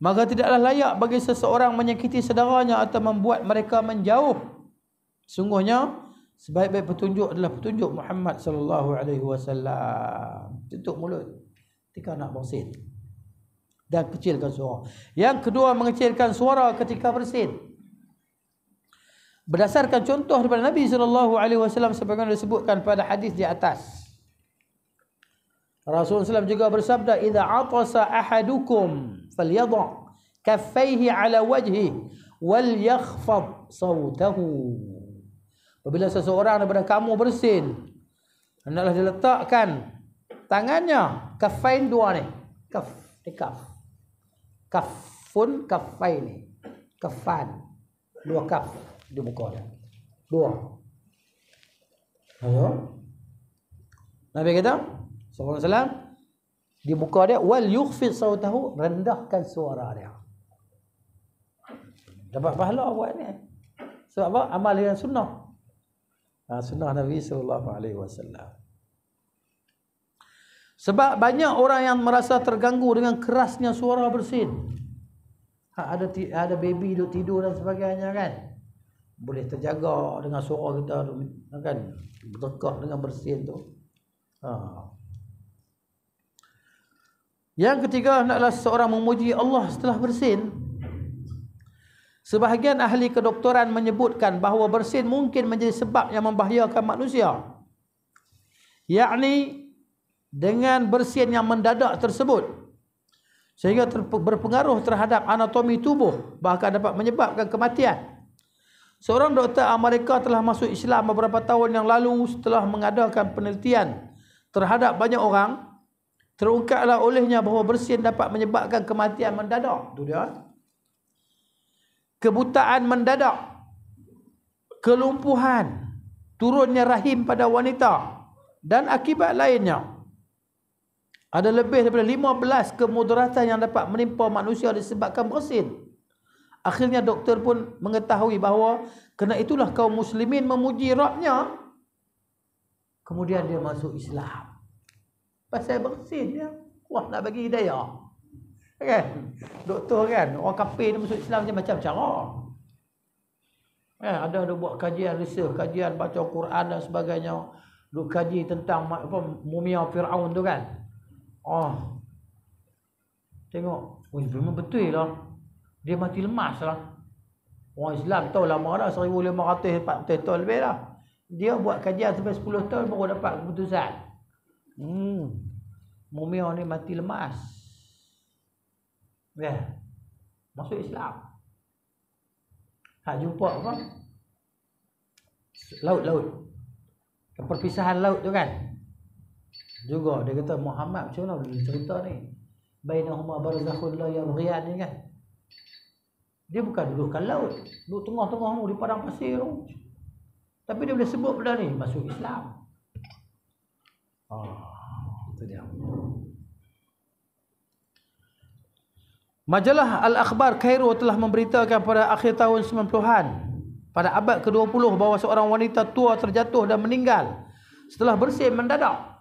Maka tidaklah layak bagi seseorang menyakiti saudaranya atau membuat mereka menjauh. Sungguhnya sebaik-baik petunjuk adalah petunjuk Muhammad sallallahu alaihi wasallam. Tutup mulut ketika nak bersin dan kecilkan suara. Yang kedua, mengecilkan suara ketika bersin. Berdasarkan contoh daripada Nabi sallallahu alaihi wasallam sebagaimana disebutkan pada hadis di atas. Rasulullah SAW juga bersabda, "Idza atasa ahadukum falyadha kaffaihi ala wajhi wal yakhfad sautahu." Apabila seseorang daripada kamu bersin, hendaklah diletakkan tangannya, kaffain dua ni. Kafun kaffaini. Kaffan. Dua kaf di muka dia. Dua. Nabi kata sallallahu alaihi wasallam di muka dia, wal yukhfid sautahu, rendahkan suara dia. Dapat pahala buat ni. Sebab apa? Amal dengan sunnah. Sunnah Nabi sallallahu alaihi wasallam. Sebab banyak orang yang merasa terganggu dengan kerasnya suara bersin. Ada baby duduk tidur dan sebagainya kan. Boleh terjaga dengan suara kita kan, berdekat dengan bersin tu. Yang ketiga, hendaklah seseorang memuji Allah setelah bersin. Sebahagian ahli kedoktoran menyebutkan bahawa bersin mungkin menjadi sebab yang membahayakan manusia, yakni dengan bersin yang mendadak tersebut, sehingga berpengaruh terhadap anatomi tubuh, bahkan dapat menyebabkan kematian. Seorang doktor Amerika telah masuk Islam beberapa tahun yang lalu setelah mengadakan penelitian terhadap banyak orang. Terungkaplah olehnya bahawa bersin dapat menyebabkan kematian mendadak. Itu dia. kebutaan mendadak, kelumpuhan, turunnya rahim pada wanita, dan akibat lainnya. Ada lebih daripada 15 kemudaratan yang dapat menimpa manusia disebabkan bersin. Akhirnya doktor pun mengetahui bahawa kerana itulah kaum muslimin memuji Rabbnya. Kemudian dia masuk Islam. Pasal bersin dia. Wah, nak bagi hidayah. Kan? Doktor kan, orang kafir dia masuk Islam macam cara. Ada buat kajian research, kajian baca Quran dan sebagainya. Duk kaji tentang apa mumia Firaun tu kan. Oh. Tengok, memang betul lah. Dia mati lemas lah. Orang Islam tahu lama dah, 1500-400 tahun lebih lah. Dia buat kajian sampai 10 tahun baru dapat keputusan. Mumia ni mati lemas. Masuk Islam. Hak jumpa apa? Laut. Perpisahan laut tu kan. Juga dia kata Muhammad macam mana dia cerita ni. Bainahuma barzakhun la yabghiyan ni kan. Dia bukan duduk kat laut, duduk tengah-tengah tu di padang pasir tu. Tapi dia boleh sebut benda ni masuk Islam. Itu dia. Majalah Al-Akhbar Kairo telah memberitakan pada akhir tahun 90-an pada abad ke-20 bahawa seorang wanita tua terjatuh dan meninggal setelah bersin mendadak.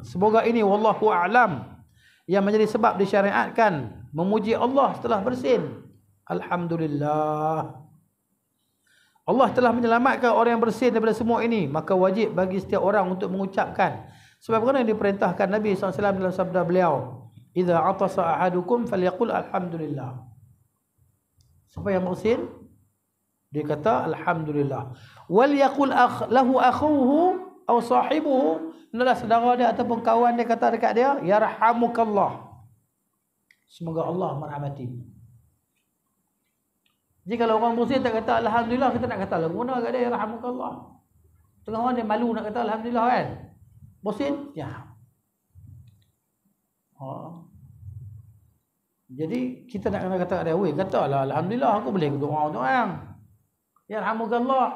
Semoga ini wallahu a'lam yang menjadi sebab disyariatkan memuji Allah setelah bersin. Alhamdulillah. Allah telah menyelamatkan orang yang bersin daripada semua ini, maka wajib bagi setiap orang untuk mengucapkan sebagaimana yang diperintahkan Nabi SAW dalam sabda beliau, "Idza atasa ahadukum falyaqul alhamdulillah." Siapa yang bersin dia kata alhamdulillah. Wal yaqul lahu akhuhu aw sahibuhu, hendaklah saudara dia ataupun kawan dia kata dekat dia, yarhamukallah. Semoga Allah merahmati. Jadi kalau orang bersin tak kata alhamdulillah, kita nak kata lagu mana kat dia yarhamukallah. Tengah orang dia malu nak kata alhamdulillah kan. Bersin, ya. Jadi kita nak kena kata dia, "Weh, katalah alhamdulillah, aku boleh doa untuk orang. Yarhamukallah."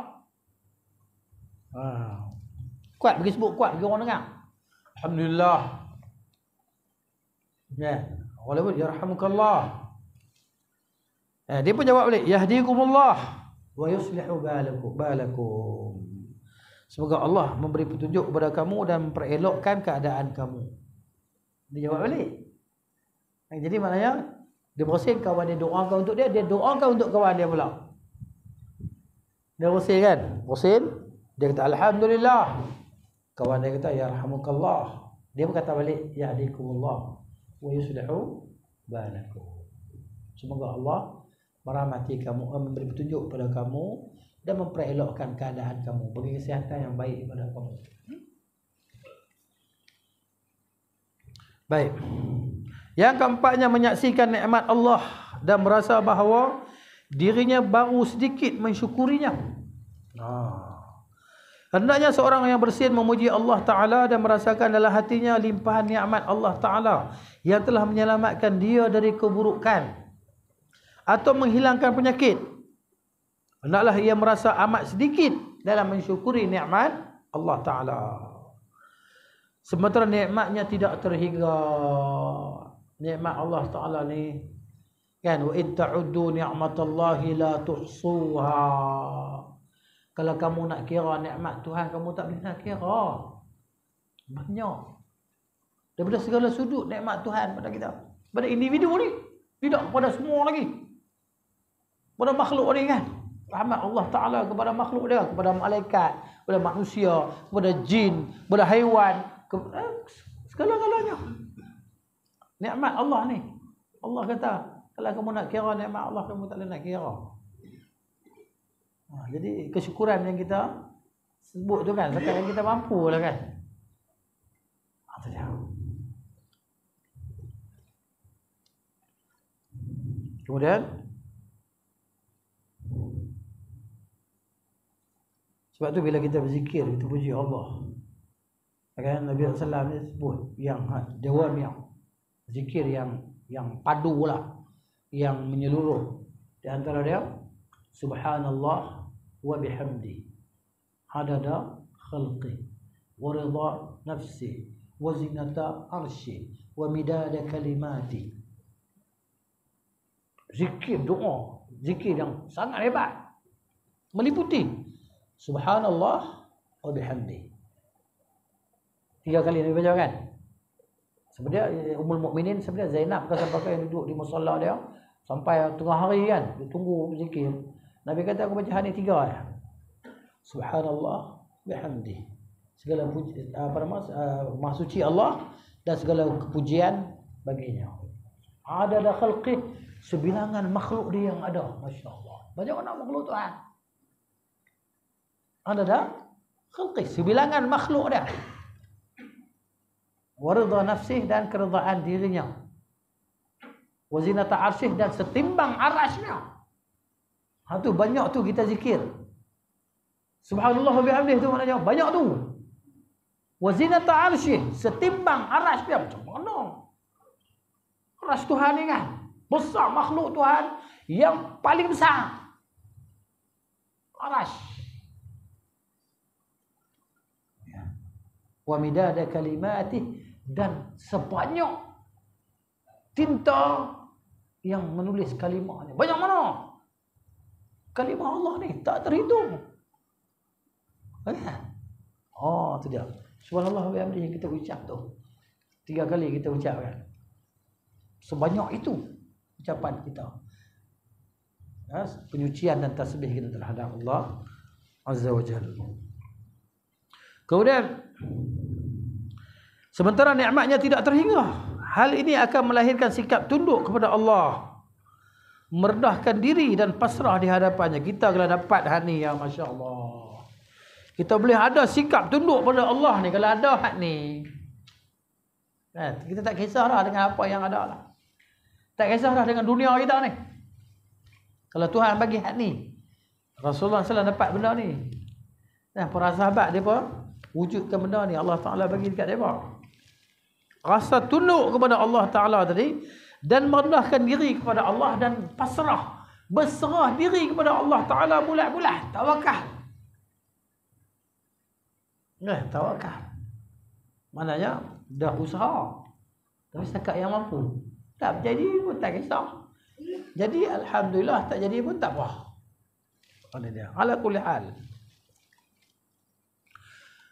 Kuat bagi sebut, kuat bagi orang dengar. Alhamdulillah. Walaupun yarhamukallah. Dia pun jawab balik, "Yahdikumullah wa yuslihu balakum." Semoga Allah memberi petunjuk kepada kamu dan memperelokkan keadaan kamu. Dia jawab balik. Jadi maknanya dia bersin, kawan dia doakan untuk dia, dia doakan untuk kawan dia pula. Dia bersin kan? Bersin, dia kata alhamdulillah. Kawan dia kata yarhamukallah. Dia berkata balik, "Yahdikumullah wa yuslihu balakum." Semoga Allah merahmati kamu, memberi petunjuk kepada kamu dan memperelokkan keadaan kamu, bagi kesihatan yang baik kepada kamu. Baik. Yang keempatnya, menyaksikan nikmat Allah dan merasa bahawa dirinya baru sedikit mensyukurinya. Hendaknya seorang yang bersin memuji Allah Ta'ala dan merasakan dalam hatinya limpahan nikmat Allah Ta'ala yang telah menyelamatkan dia dari keburukan atau menghilangkan penyakit. Hendaklah ia merasa amat sedikit dalam mensyukuri nikmat Allah Ta'ala. Sementara nikmatnya tidak terhingga. Nikmat Allah Ta'ala ni kan, wa in ta'uddu ni'matallahi la tuhsuha. Kalau kamu nak kira nikmat Tuhan, kamu tak boleh nak kira. Banyak. Daripada segala sudut nikmat Tuhan pada kita. Pada individu ni, tidak pada semua lagi. Pada makhluk ni kan. Rahmat Allah Ta'ala kepada makhluk dia, kepada malaikat, kepada manusia, kepada jin, kepada haiwan, segala-galanya. Nikmat Allah ni. Allah kata, kalau kamu nak kira nikmat Allah, kamu tak boleh nak kira. Jadi kesyukuran yang kita sebut tu kan, sekarang kita mampu lah kan. Itu dia. Kemudian sebab tu bila kita berzikir, kita puji Allah. Kan Nabi SAW ni sebut yang jawami'ah, zikir yang padu lah, yang menyeluruh. Di antara dia, subhanallah wa bihamdi adada khalqi wa ridha nafsi wa zinata arshi wa midada kalimati. Zikir doa, zikir yang sangat hebat, meliputi subhanallah wa bihamdi. 3 kali Nabi baca kan. Sebenarnya Ummul Mukminin, sebenarnya Zainab sampai yang duduk di musalla dia sampai tengah hari kan, dia tunggu zikir. Nabi kata aku baca hari 3 ya. Subhanallah bihamdi. Segala puji, maha suci Allah dan segala kepujian baginya. Ada khalqi, sebilangan makhluk dia yang ada. Masya-Allah. Banyak orang makhluk Tuhan. Ada khalqi, sebilangan makhluk dia. Waridha nafsih, dan keredaan dirinya. Wazinata arsyih, dan setimbang arasnya. Tu banyak tu kita zikir. Subhanallah wa bihamdih tu maknanya banyak tu. Wazinata arsyih, setimbang arasnya. Macam mana? Aras Tuhan ni kan besar, makhluk Tuhan yang paling besar. Aras. Wa midada kalimatih, dan sebanyak tinta yang menulis kalimahnya. Banyak mana? Kalimah Allah ni tak terhitung. Oh, tu dia. Subhanallah wa bihamdihi yang kita ucap tu. 3 kali kita ucapkan. Sebanyak itu ucapan kita. Penyucian dan tasbih kita terhadap Allah Azza wa Jalla. Kemudian sementara nikmatnya tidak terhingga, hal ini akan melahirkan sikap tunduk kepada Allah, merendahkan diri dan pasrah di hadapannya. Kita kalau dapat hal ni, ya Masya Allah, kita boleh ada sikap tunduk pada Allah ni. Kalau ada hal ni, kita tak kisahlah dengan apa yang ada lah. Tak kisahlah dengan dunia kita ni. Kalau Tuhan bagi hal ni, Rasulullah SAW dapat benda ni, para sahabat dia pun wujudkan benda ni, Allah Ta'ala bagi dekat mereka. Rasa tunduk kepada Allah Ta'ala tadi, dan merendahkan diri kepada Allah, dan pasrah, berserah diri kepada Allah Ta'ala bulat-bulat. Tawakal. Tawakal maknanya dah usaha, tapi setakat yang mampu. Tak jadi pun tak kisah. Jadi alhamdulillah, tak jadi pun tak apa. Ala kulli hal.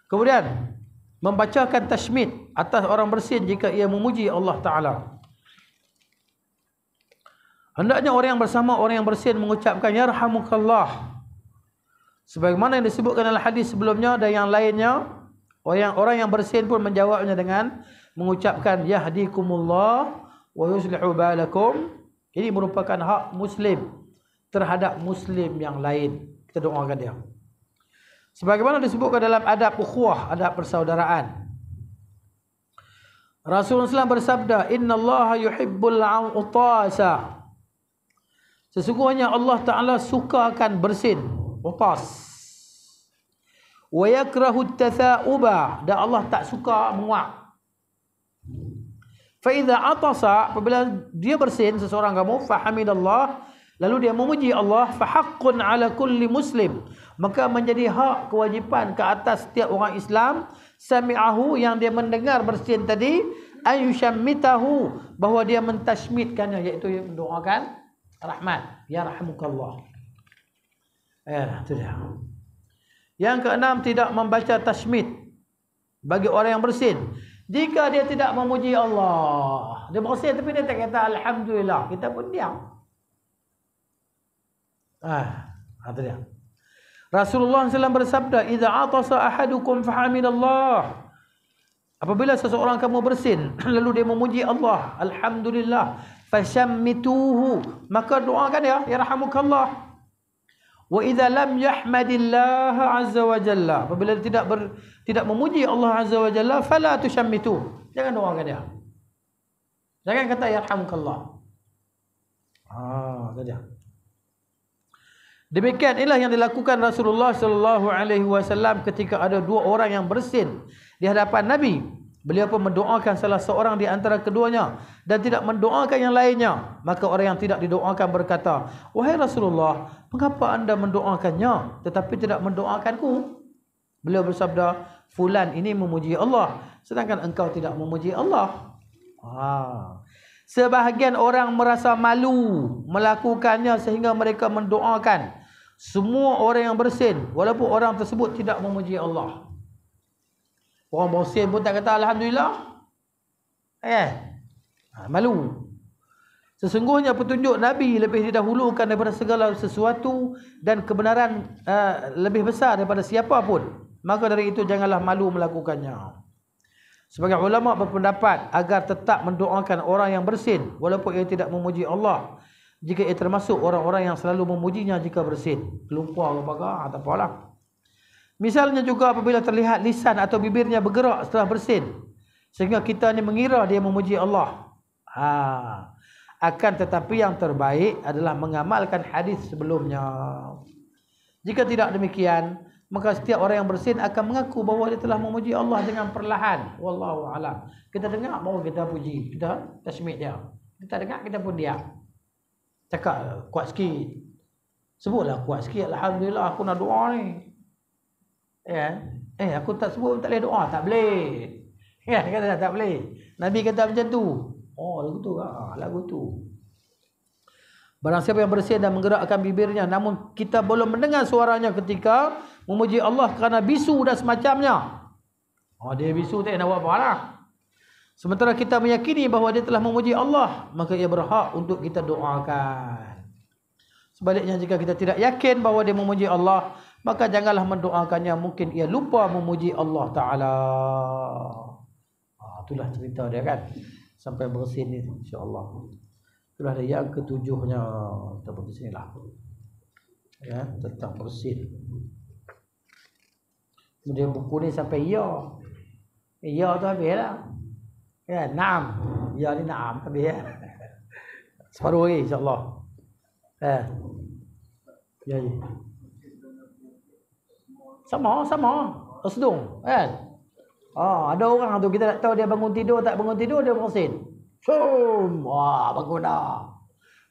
Kemudian membacakan tashmid atas orang bersin jika ia memuji Allah Ta'ala. Hendaknya orang yang bersama orang yang bersin mengucapkan yarhamukallah, sebagaimana yang disebutkan dalam hadis sebelumnya, dan yang lainnya. Orang yang bersin pun menjawabnya dengan mengucapkan yahdikumullah wa yuslihu balakum. Ini merupakan hak Muslim terhadap Muslim yang lain. Kita doakan dia. Sebagaimana disebutkan dalam adab ukhuwah, adab persaudaraan. Rasulullah SAW bersabda, innallaha yuhibbul utasa. Sesungguhnya Allah Ta'ala sukakan bersin, utas. Wa yakrahu tatha'uba, dan Allah tak suka menguap. Fa idza atasa, apabila dia bersin seseorang kamu, fa hamidallah, lalu dia memuji Allah, fa haqqun ala kulli muslim, maka menjadi hak kewajipan ke atas setiap orang Islam, sami'ahu, yang dia mendengar bersin tadi, ayushammitahu, bahawa dia mentashmidkannya, iaitu mendoakan rahmat, ya rahmukallah. Itu dia. Yang keenam, tidak membaca tashmid bagi orang yang bersin jika dia tidak memuji Allah. Dia bersin tapi dia tak kata alhamdulillah, kita pun diam. Itu dia. Rasulullah SAW bersabda, idza atasa ahadukum fahamidallah, apabila seseorang kamu bersin lalu dia memuji Allah, alhamdulillah, fashammituhu, maka doakan dia, yarhamukallah. Wa idza lam yahmadillah azza wa jalla, apabila tidak memuji Allah azza wa jalla, fala tushammitu, jangan doakan dia, jangan kata yarhamukallah. Saja. Demikian inilah yang dilakukan Rasulullah sallallahu alaihi wasallam ketika ada 2 orang yang bersin di hadapan Nabi. Beliau pun mendoakan salah seorang di antara keduanya dan tidak mendoakan yang lainnya. Maka orang yang tidak didoakan berkata, "Wahai Rasulullah, mengapa anda mendoakannya tetapi tidak mendoakanku?" Beliau bersabda, "Fulan ini memuji Allah, sedangkan engkau tidak memuji Allah." Sebahagian orang merasa malu melakukannya sehingga mereka mendoakan semua orang yang bersin walaupun orang tersebut tidak memuji Allah. Orang bersin pun tak kata Alhamdulillah. Malu. Sesungguhnya petunjuk Nabi lebih didahulukan daripada segala sesuatu dan kebenaran lebih besar daripada siapa pun. Maka dari itu janganlah malu melakukannya. Sebagai ulama berpendapat agar tetap mendoakan orang yang bersin walaupun ia tidak memuji Allah, jika ia termasuk orang-orang yang selalu memujinya jika bersin. Lupa ke apa, tak apalah. Misalnya juga apabila terlihat lisan atau bibirnya bergerak setelah bersin sehingga kita ni mengira dia memuji Allah. Akan tetapi yang terbaik adalah mengamalkan hadis sebelumnya. Jika tidak demikian, maka setiap orang yang bersin akan mengaku bahawa dia telah memuji Allah dengan perlahan. Wallahu a'lam. Kita dengar baru kita puji, kita tasmid dia. Kita dengar kita pun diam. Cakap kuat sikit. Sebutlah kuat sikit, alhamdulillah aku nak doa ni. Aku tak sebut tak boleh doa, tak boleh. Kata tak boleh. Nabi kata macam tu. Lagu tu lagu tu. Barang siapa yang bersin dan menggerakkan bibirnya namun kita belum mendengar suaranya ketika memuji Allah kerana bisu dan semacamnya. Dia bisu tak nak buat apa lah. Sementara kita meyakini bahawa dia telah memuji Allah, maka ia berhak untuk kita doakan. Sebaliknya jika kita tidak yakin bahawa dia memuji Allah, maka janganlah mendoakannya, mungkin ia lupa memuji Allah Ta'ala. Itulah cerita dia kan. Sampai bersin ni insya-Allah. Itulah dia yang ketujuhnya. Kita pergi sini lah. Tentang bersin. Kemudian buku ni sampai ya. Ya tu habis lah. Naam. Ya ni naam habis ya. Separuh lagi insya-Allah. Ya. Sama Osdung kan. Ada orang tu kita tak tahu dia bangun tidur tak bangun tidur dia bersin. Bangun dah.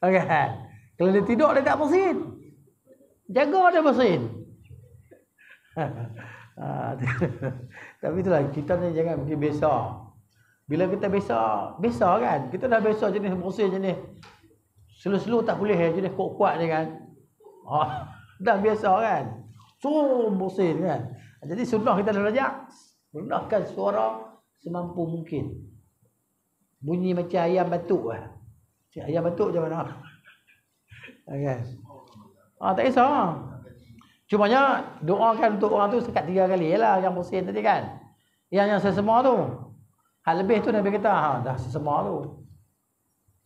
Okey. Kalau dia tidur dia tak bersin. Jaga dia bersin. Tapi itulah kita ni jangan pergi biasa. Bila kita biasa kan. Kita dah biasa jenis bersin jenis slow-slow tak boleh jenis kuat-kuat je kan. Dah biasa kan. Bersin kan. Jadi sunnah kita dah belajar. Rendahkan suara semampu mungkin. Bunyi macam ayam batuk lah. Ayam batuk macam mana? Okay. Tak kisah. Cumanya doakan untuk orang tu sekat 3 kali. Yalah yang bersin tadi kan. Yang sesama tu. Hal lebih tu Nabi kata dah sesama tu.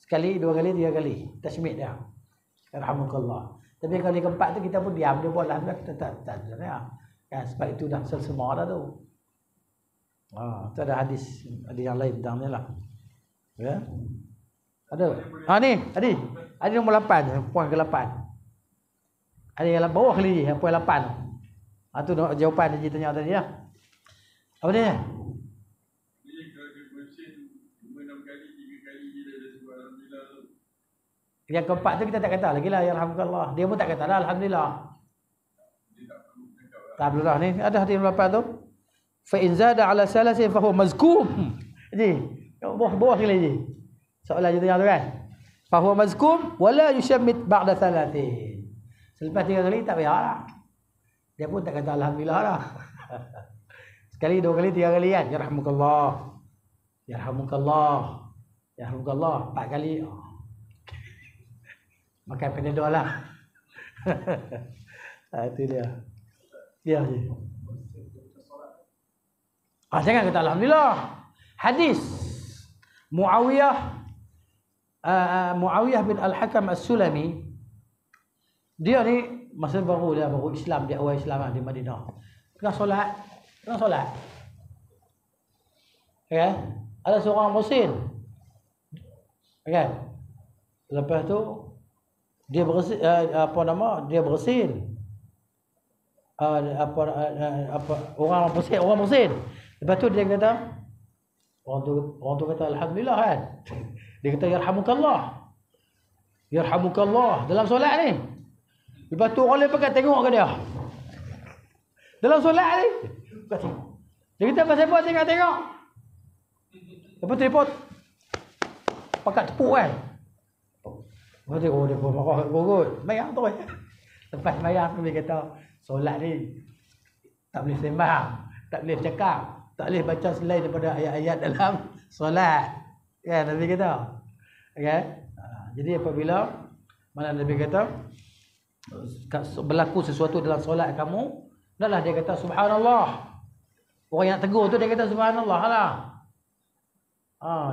Sekali, 2 kali, 3 kali. Tasmid dia. Alhamdulillah. Tapi kali keempat tu kita pun diam. Dia buat lah. Kita tak ada. Kan, sebab itu dah sesama dah tu. Itu ada hadis. Ada yang lain tentang ni lah. Ya. Ada. Ni. Ada nombor 8. Poin ke-8. Ada yang bawah kali ni. Poin 8. Itu jawapan dia tanya tadi lah. Apa dia? Yang keempat tu kita tak kata lagi lah. Ya Alhamdulillah. Dia pun tak kata lah Alhamdulillah. Tak perlu lah ni. Ada hadis nombor 8 tu. Fa in zada ala salasin fa huwa mazkum. Jadi, bawah sekali je. Soalan je tengah tu kan. Fa huwa mazkum wala yushammit ba'da salatin. Selepas 3 kali tak payah lah. Dia pun tak kata alhamdulillah lah. Sekali, 2 kali, 3 kali kan. Yarhamukallah. Yarhamukallah. Yarhamukallah. 4 kali. Makan Panadol lah. Itu dia. Dia je. Jangan kata alhamdulillah. Hadis Muawiyah bin Al-Hakam As-Sulami, dia ni masa baru Islam, dia awal Islam di Madinah. Tengah solat. Okay? Ada seorang musim. Okay? Lepas tu dia bersin, dia bersin. Orang bersin. Lepas tu dia kata, Orang tu kata alhamdulillah kan. Dia kata yarhamukallah. Yarhamukallah dalam solat ni. Lepas tu orang lain pakai tengok ke dia. Dalam solat ni. Dia kata pasal apa tengok. Lepas tu dia pakat tepuk kan. Lepas tu dia pun marah kot. Bayang tu. Lepas bayang tu dia kata solat ni tak boleh sembang, tak boleh cakap, tak boleh baca selain daripada ayat-ayat dalam solat. Kan Nabi kata. Okay? Jadi apabila mana Nabi kata berlaku sesuatu dalam solat kamu, hendaklah dia kata subhanallah. Orang yang tegur tu dia kata subhanallah lah.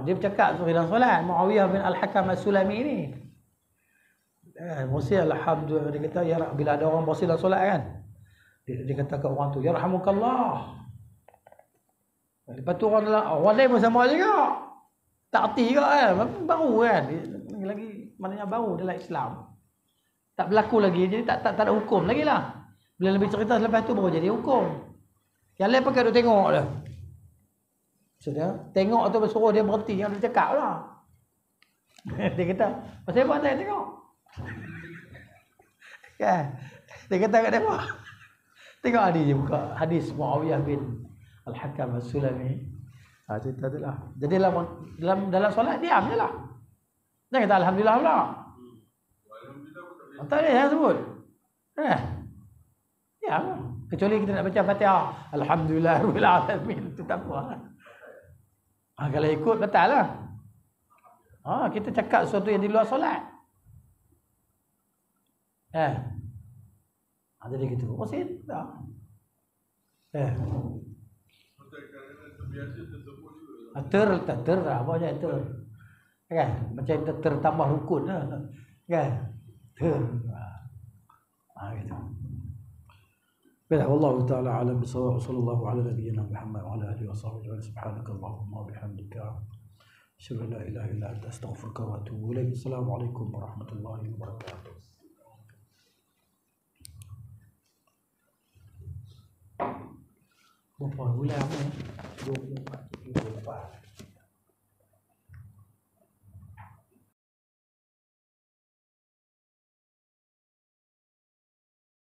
Dia bercakap dalam solat. Muawiyah bin Al-Hakam As-Sulami ni. Mesti alhamdulillah dia kata ya bila ada orang bersin dalam solat kan. Dia kata kat orang tu yarhamukallah. Lepas tu orang lain pun sama juga. Tak erti ke kan. Baru kan. Lagi maknanya baru dalam Islam. Tak berlaku lagi. Jadi tak ada hukum lagi lah. Bila lebih cerita selepas tu baru jadi hukum. Yang lain pakai duk tengok dah. Maksudnya tengok tu suruh dia berhenti. Yang dia cakap lah. Dia kata pasal apa tak tengok. Kan. Dia kata kat dia apa. Tengok hadis dia buka. Hadis Muawiyah bin Al-Hakam As-Sulami. Cerita tu lah. Jadi dalam solat diam je lah. Jangan kata alhamdulillah pula. Tak boleh jangan sebut. Diam lah. Kecuali kita nak baca Fatihah. Alhamdulillah rabbil alamin. Itu tak apa. Kalau ikut betul lah. Kita cakap sesuatu yang di luar solat. Jadi gitu. Maksud tak. Ter lah. Apa je ter. Kan? Macam tertambah rukun lah. Kan? Ter. Gitu. Wallahu ta'ala alam bisawab. Sallallahu ala nabiyyina Muhammad wa ala alihi wa sahbihi. Subhanakallahumma wa bihamdika. Asyhadu an la ilaha illa anta astaghfiruka wa atubu ilaik. Assalamualaikum warahmatullahi wabarakatuh. Berapa bulan ni? 24.